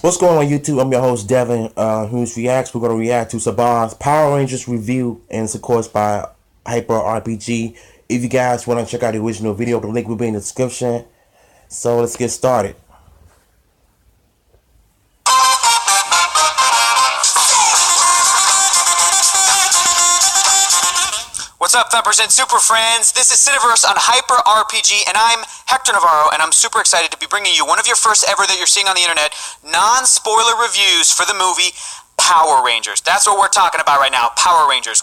What's going on YouTube? I'm your host Devin, who's reacts. We're going to react to Saban's Power Rangers review, and it's of course by Hyper RPG. If you guys want to check out the original video, the link will be in the description. So let's get started. What's up, Thumpers and Super Friends? This is Cineverse on Hyper RPG, and I'm Hector Navarro, and I'm super excited to be bringing you one of your first ever that you're seeing on the internet, non-spoiler reviews for the movie Power Rangers. That's what we're talking about right now, Power Rangers.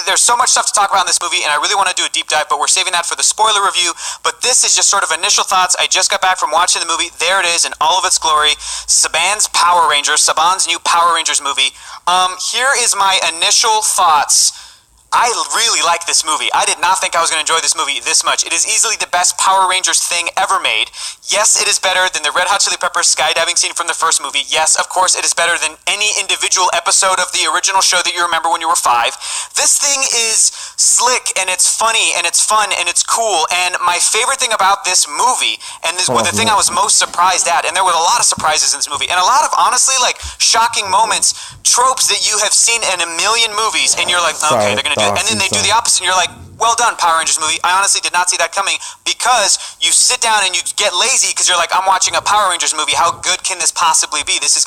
There's so much stuff to talk about in this movie, and I really want to do a deep dive, but we're saving that for the spoiler review. But this is just sort of initial thoughts. I just got back from watching the movie. There it is in all of its glory. Saban's Power Rangers, Saban's new Power Rangers movie. Here is my initial thoughts. I really like this movie. I did not think I was going to enjoy this movie this much. It is easily the best Power Rangers thing ever made. Yes, it is better than the Red Hot Chili Peppers skydiving scene from the first movie. Yes, of course, it is better than any individual episode of the original show that you remember when you were 5. This thing is slick, and it's funny, and it's fun, and it's cool. And my favorite thing about this movie, and this was the thing I was most surprised at, and there were a lot of surprises in this movie, and a lot of, honestly, like, shocking moments, tropes that you have seen in a million movies, and you're like, okay, they're going to do it. And then they do the opposite, and you're like, well done, Power Rangers movie. I honestly did not see that coming, because you sit down and you get lazy because you're like, I'm watching a Power Rangers movie. How good can this possibly be? This is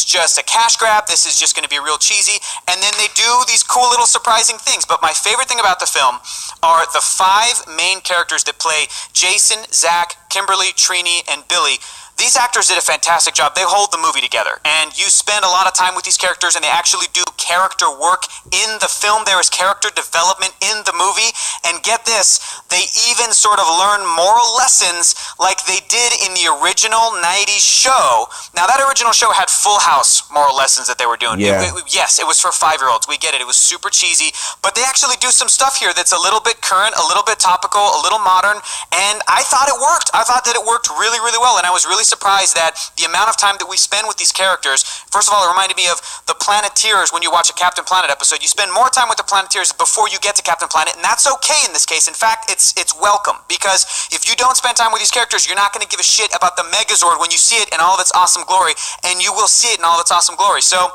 just a cash grab. This is just going to be real cheesy. And then they do these cool little surprising things. But my favorite thing about the film are the 5 main characters that play Jason, Zach, Kimberly, Trini, and Billy. These actors did a fantastic job. They hold the movie together. And you spend a lot of time with these characters, and they actually do character work in the film. There is character development in the movie. And get this, they even sort of learn moral lessons like they did in the original 90s show. Now, that original show had Full House moral lessons that they were doing. Yeah. Yes, it was for 5-year-olds. We get it. It was super cheesy. But they actually do some stuff here that's a little bit current, a little bit topical, a little modern. And I thought it worked. I thought that it worked really, really well. And I was really surprised that the amount of time that we spend with these characters, first of all, it reminded me of the Planeteers when you watch a Captain Planet episode. You spend more time with the Planeteers before you get to Captain Planet, and that's okay in this case. In fact, it's welcome, because if you don't spend time with these characters, you're not going to give a shit about the Megazord when you see it in all of its awesome glory, and you will see it in all of its awesome glory. So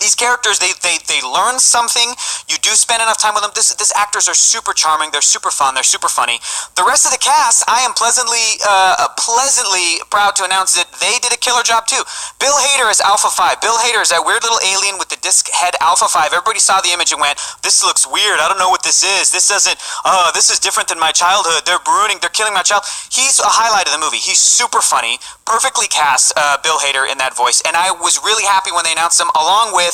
these characters, they learn something. You do spend enough time with them. These actors are super charming. They're super fun. They're super funny. The rest of the cast, I am pleasantly proud to announce that they did a killer job too. Bill Hader is Alpha 5. Bill Hader is that weird little alien with the disc head Alpha 5. Everybody saw the image and went, this looks weird. I don't know what this is. This is different than my childhood. They're killing my child. He's a highlight of the movie. He's super funny. Perfectly cast, Bill Hader in that voice. And I was really happy when they announced him, along with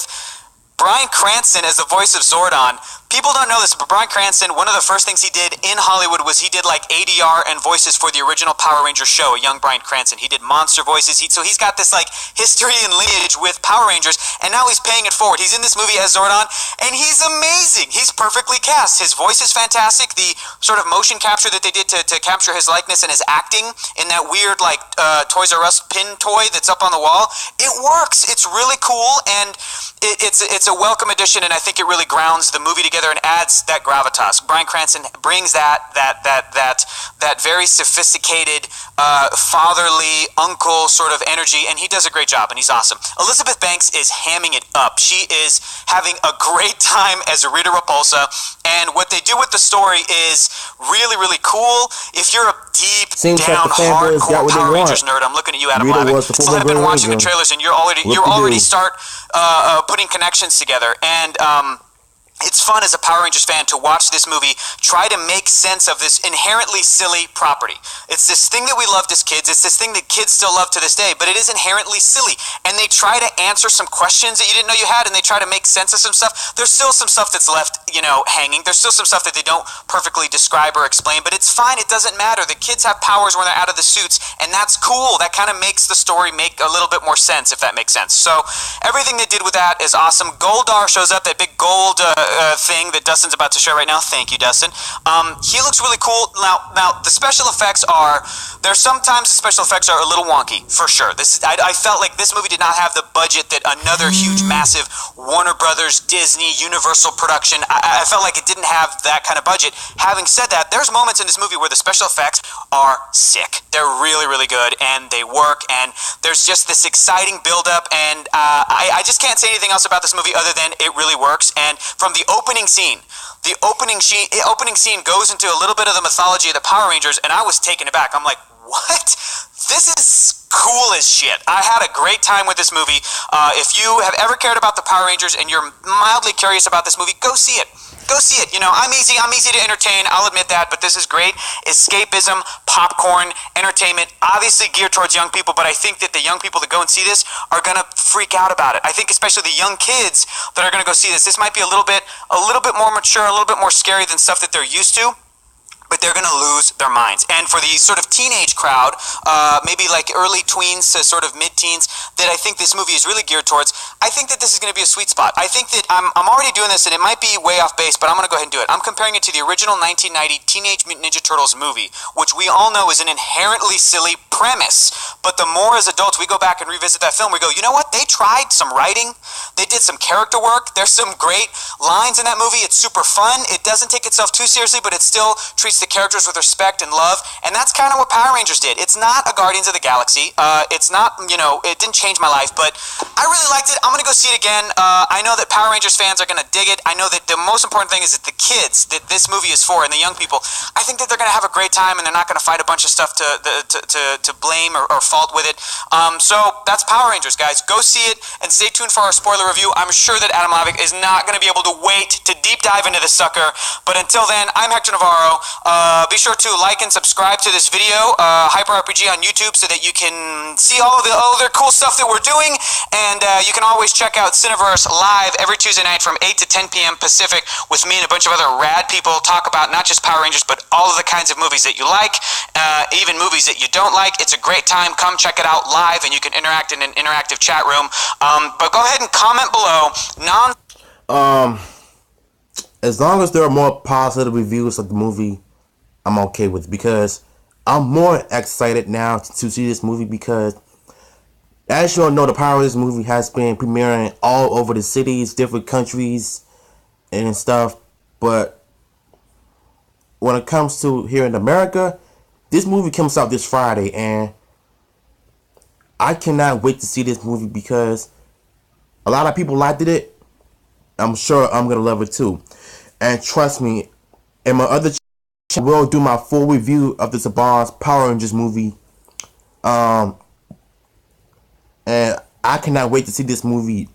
Bryan Cranston as the voice of Zordon. People don't know this, but Bryan Cranston, one of the first things he did in Hollywood was he did like ADR and voices for the original Power Rangers show, a young Bryan Cranston. He did monster voices. So he's got this like history and lineage with Power Rangers, and now he's paying it forward. He's in this movie as Zordon, and he's amazing. He's perfectly cast. His voice is fantastic. The sort of motion capture that they did to capture his likeness and his acting in that weird like Toys R Us pin toy that's up on the wall, it works. It's really cool, and it's a welcome addition, and I think it really grounds the movie together and adds that gravitas. Bryan Cranston brings that very sophisticated, fatherly uncle sort of energy, and he does a great job, and he's awesome. Elizabeth Banks is hamming it up. She is having a great time as Rita Repulsa, and what they do with the story is really, really cool. If you're a deep down, hardcore Power Rangers nerd, I'm looking at you, Adam Lavick. So I've been watching the trailers, and you're already start putting connections together, and it's fun as a Power Rangers fan to watch this movie try to make sense of this inherently silly property. It's this thing that we loved as kids. It's this thing that kids still love to this day, but it is inherently silly. And they try to answer some questions that you didn't know you had, and they try to make sense of some stuff. There's still some stuff that's left, hanging. There's still some stuff that they don't perfectly describe or explain, but it's fine. It doesn't matter. The kids have powers when they're out of the suits, and that's cool. That kind of makes the story make a little bit more sense, if that makes sense. So everything they did with that is awesome. Goldar shows up, that big gold thing that Dustin's about to show right now. Thank you, Dustin. He looks really cool. Now the special effects sometimes the special effects are a little wonky, for sure. I felt like this movie did not have the budget that another huge, massive Warner Brothers, Disney, Universal production. I felt like it didn't have that kind of budget. Having said that, there's moments in this movie where the special effects are sick. They're really, really good, and they work, and There's just this exciting buildup, and I just can't say anything else about this movie other than it really works. And from the opening scene, opening scene goes into a little bit of the mythology of the Power Rangers, and I was taken aback. I'm like, what? This is cool as shit. I had a great time with this movie. If you have ever cared about the Power Rangers and you're mildly curious about this movie, go see it. Go see it. You know, I'm easy to entertain, I'll admit that, but this is great. Escapism, popcorn, entertainment, obviously geared towards young people, but I think that the young people that go and see this are gonna freak out about it. I think especially the young kids that are gonna go see this might be a little bit more mature, a little bit more scary than stuff that they're used to, but they're going to lose their minds. And for the sort of teenage crowd, maybe like early tweens to sort of mid-teens, that I think this movie is really geared towards, I think that this is going to be a sweet spot. I think that I'm already doing this, and it might be way off base, but I'm going to go ahead and do it. I'm comparing it to the original 1990 Teenage Mutant Ninja Turtles movie, which we all know is an inherently silly premise. But the more as adults we go back and revisit that film, we go, you know what? They tried some writing. They did some character work. There's some great lines in that movie. It's super fun. It doesn't take itself too seriously, but it still treats the characters with respect and love, and that's kind of what Power Rangers did. It's not a Guardians of the Galaxy. It's not, it didn't change my life, but I really liked it. I'm going to go see it again. I know that Power Rangers fans are going to dig it. I know that the most important thing is that the kids that this movie is for and the young people, I think that they're going to have a great time, and they're not going to fight a bunch of stuff to blame or fault with it. So that's Power Rangers, guys. Go see it, and stay tuned for our spoiler review. I'm sure that Adam Lavick is not going to be able to wait to deep dive into this sucker, but until then, I'm Hector Navarro. Be sure to like and subscribe to this video, Hyper RPG on YouTube, so that you can see all the other cool stuff that we're doing. And you can always check out Cineverse live every Tuesday night from 8 to 10 p.m. Pacific with me and a bunch of other rad people talk about not just Power Rangers, but all of the kinds of movies that you like, even movies that you don't like. It's a great time. Come check it out live, and you can interact in an interactive chat room. But go ahead and comment below. As long as there are more positive reviews of the movie, I'm okay with it, because I'm more excited now to see this movie, because as you all know, the Power Rangers movie has been premiering all over the cities, different countries and stuff, but when it comes to here in America, this movie comes out this Friday, and I cannot wait to see this movie, because a lot of people liked it. I'm sure I'm going to love it too. And trust me, in my other I will do my full review of the Saban's Power Rangers movie. And I cannot wait to see this movie.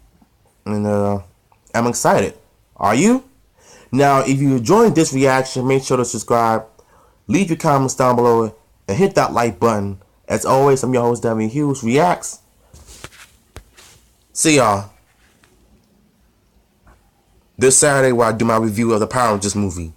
And I'm excited. Are you? Now, if you enjoyed this reaction, make sure to subscribe, leave your comments down below, and hit that like button. As always, I'm your host, Devin Hughes Reacts. See y'all this Saturday, where I do my review of the Power Rangers movie.